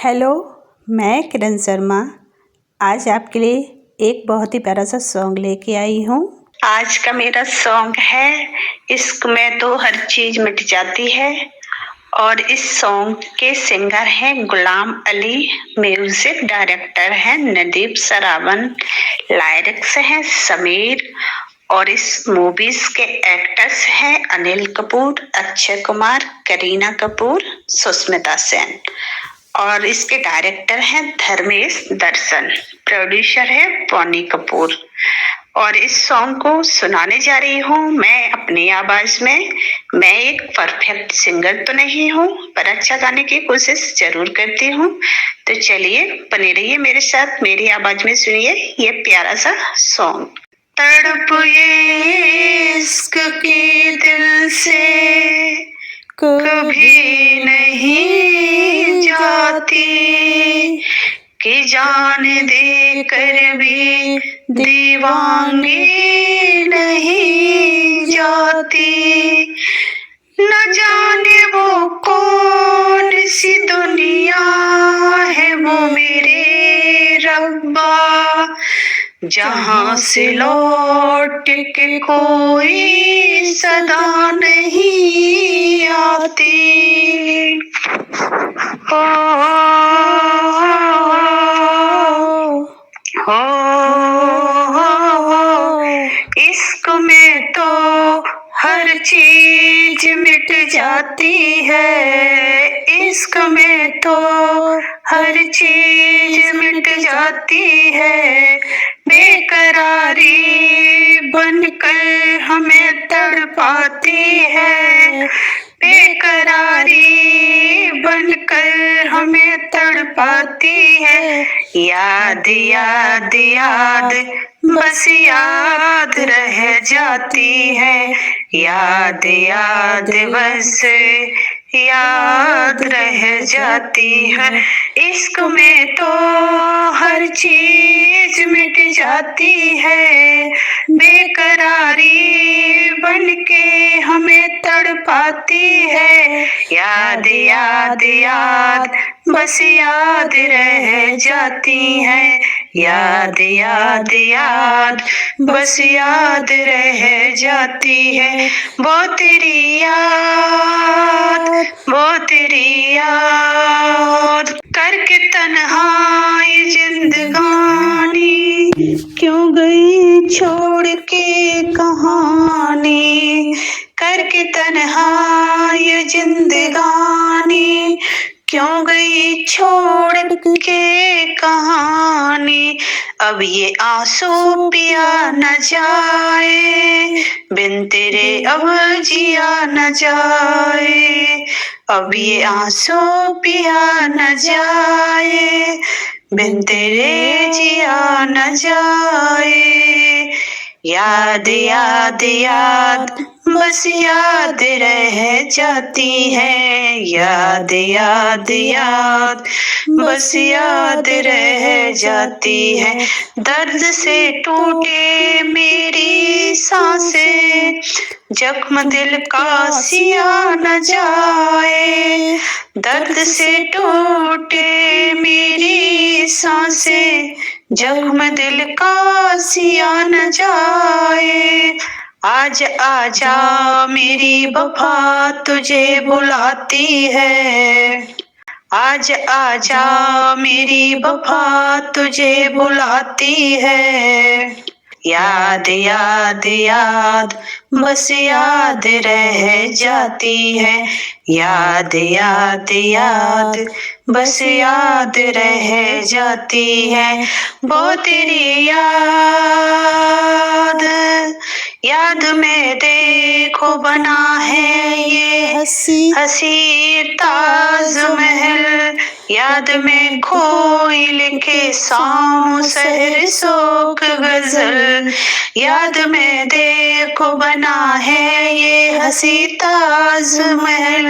Hello, मैं किरण शर्मा आज आपके लिए एक बहुत ही प्यारा सा सॉन्ग लेके आई हूँ। आज का मेरा सॉन्ग है इश्क में तो हर चीज मिट जाती है और इस सॉन्ग के सिंगर हैं गुलाम अली, म्यूजिक डायरेक्टर हैं नदीम श्रावण, लिरिक्स हैं समीर और इस मूवीज के एक्टर्स हैं अनिल कपूर, अक्षय कुमार, करीना कपूर, सुष्मिता सेन और इसके डायरेक्टर हैं धर्मेश दर्शन, प्रोड्यूसर है पौनी कपूर। और इस सॉन्ग को सुनाने जा रही हूँ मैं अपनी आवाज में। मैं एक परफेक्ट सिंगर तो नहीं हूँ पर अच्छा गाने की कोशिश जरूर करती हूँ। तो चलिए बने रहिए मेरे साथ, मेरी आवाज में सुनिए ये प्यारा सा सॉन्ग। तड़प ये इश्क के दिल से कभी नहीं जाती कि जान दे कर भी दीवानी नहीं जाती। न जाने वो कौन सी दुनिया है वो मेरे रब्बा, जहाँ से लौट के कोई सदा नहीं आती। इश्क में तो हर चीज मिट जाती है, इश्क में तो हर चीज मिट जाती है। बेकरारी बनकर हमें तड़पाती है, बेकरारी बनकर हमें तड़पाती है। याद याद याद बस याद रह जाती है, याद याद बस याद रह जाती है। इश्क में तो हर चीज मिट जाती है, बेकरारी बनके हमें तड़पाती है। याद याद याद बस याद रह जाती है, याद याद याद बस याद रह जाती है। वो तेरी याद, वो तेरी याद करके तन्हाई जिंदगानी क्यों गई छोड़ के कहानी, करके तन्हाई जिंदगानी क्यों गई छोड़ के कहानी। अब ये आंसू पिया न जाए, बिन तेरे अब जिया न जाए। अब ये आंसू पिया न जाए, बिन तेरे जिया न जाए। याद याद याद बस याद रह जाती है, याद याद याद बस याद रह जाती है। दर्द से टूटे मेरी सांसें, जख्म दिल का सिया न जाए। दर्द से टूटे मेरी सांसें, जख्म दिल का सिया न जाए। आज आजा मेरी वफा तुझे बुलाती है, आज आजा मेरी वफा तुझे बुलाती है। याद याद याद बस याद रह जाती है, याद याद याद बस याद रह जाती है। वो तेरी याद, याद में देखो बना है ये हसी हसी ताजमहल। याद में खोई लिखे शाम शहर शोक गजल, याद में देखो बना है ये हसी ताजमहल।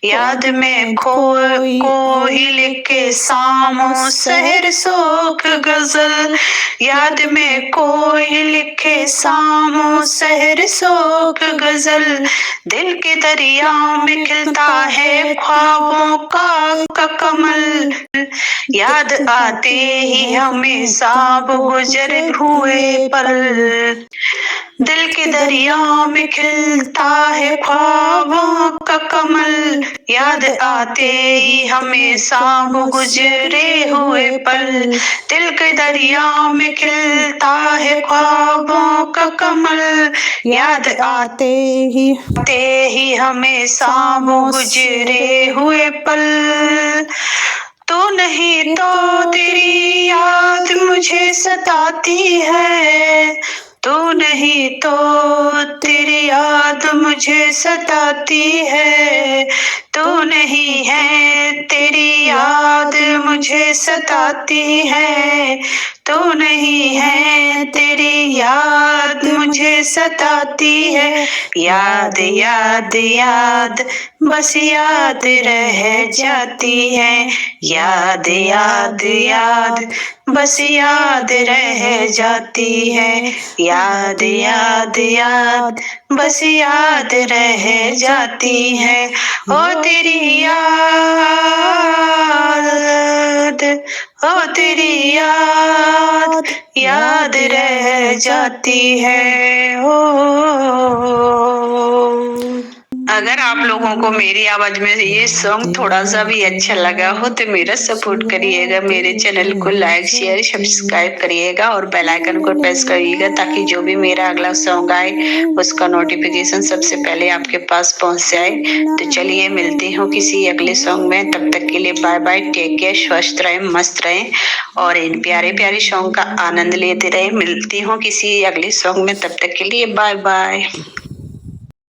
याद में कोई लिखे शाम शहर शोक गजल, याद में कोई लिखे शाम शहर शोक गजल। दिल के दरिया में खिलता है ख्वाबों का कमल, कमल, याद आते ही हमें सांप गुजरे हुए पल। दिल के दरिया में खिलता है ख्वाबों का कमल, याद आते ही हमें सांप गुजरे हुए पल। दिल के दरिया में खिलता है ख्वाबों का कमल, याद आते ही हमें सांप गुजरे हुए पल। तू नहीं तो तेरी याद मुझे सताती है, तू नहीं तो तेरी याद मुझे सताती है। तू नहीं है तेरी याद मुझे सताती है, तू नहीं है तेरी याद मुझे सताती है। याद याद याद बस याद रह जाती है, याद याद याद बस याद रह जाती है। याद याद याद बस याद रह जाती है। ओ तेरी याद, ओ तेरी याद, याद रह जाती है। ओ अगर आप लोगों को मेरी आवाज में ये सॉन्ग थोड़ा सा भी अच्छा लगा हो तो मेरा सपोर्ट करिएगा, मेरे चैनल को लाइक शेयर सब्सक्राइब करिएगा और बेल आइकन को प्रेस करिएगा, ताकि जो भी मेरा अगला सॉन्ग आए उसका नोटिफिकेशन सबसे पहले आपके पास पहुंच जाए। तो चलिए मिलती हूँ किसी अगले सॉन्ग में, तब तक के लिए बाय बाय, टेक केयर, स्वस्थ रहें, मस्त रहें और इन प्यारे प्यारे सॉन्ग का आनंद लेते रहे। मिलती हूँ किसी अगले सॉन्ग में, तब तक के लिए बाय बाय।